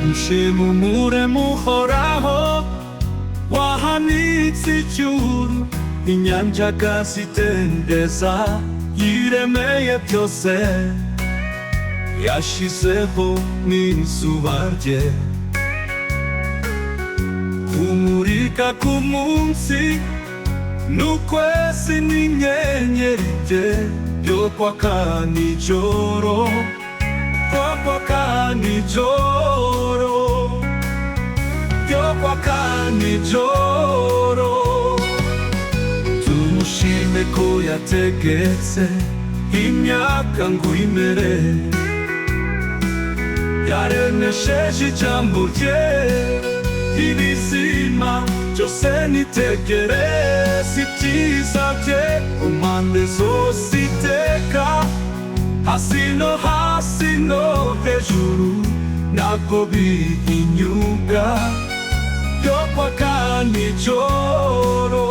mushimumure muhoraho wahanitse ijuru inyanja akazidendeza yiremeye byose yashizeho n'izuba rye kumurika k'umunsi n'ukwezi n'inyenyeri bye byo kwaka nijoro kwaka nijoro byo kwaka nijoro tumushime ko yategetse imyaka ngo imere yaremesheje ijambo rye ibizima byose nitegereze ibyiza bye ku mpande zose iteka hasi no hejuru ntabwo bihinyuka byo kwaka nijoro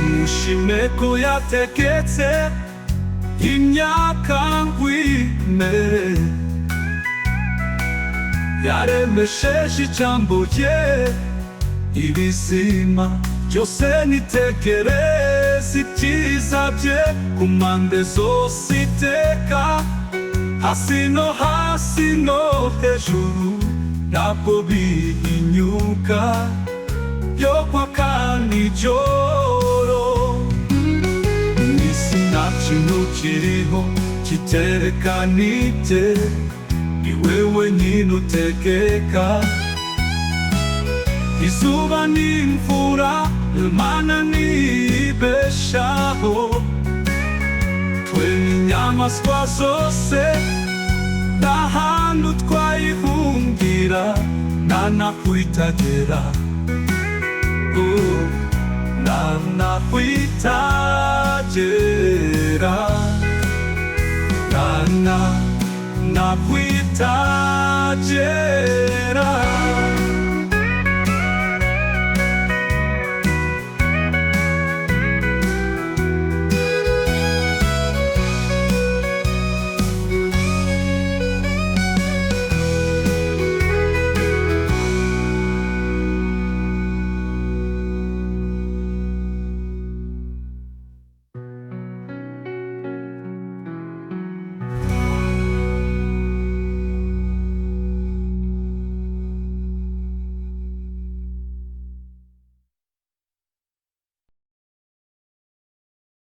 mushime ko yategetse imyaka ngo imere yaremesheje ijambo rye ibizima byose nitegereze ibyiza bye ku mpande zose iteka hasi no hejuru ntabwo bihinyuka byo kwaka nijoro n'isi nta kintu kiriho kiterekana ibye ni wewe nyine utegeka izuba n'imvura Imana nibeshaho twe n'inyamaswa zose nta hantu twayihungira nta naho itagera nta naho itagera nta naho itagera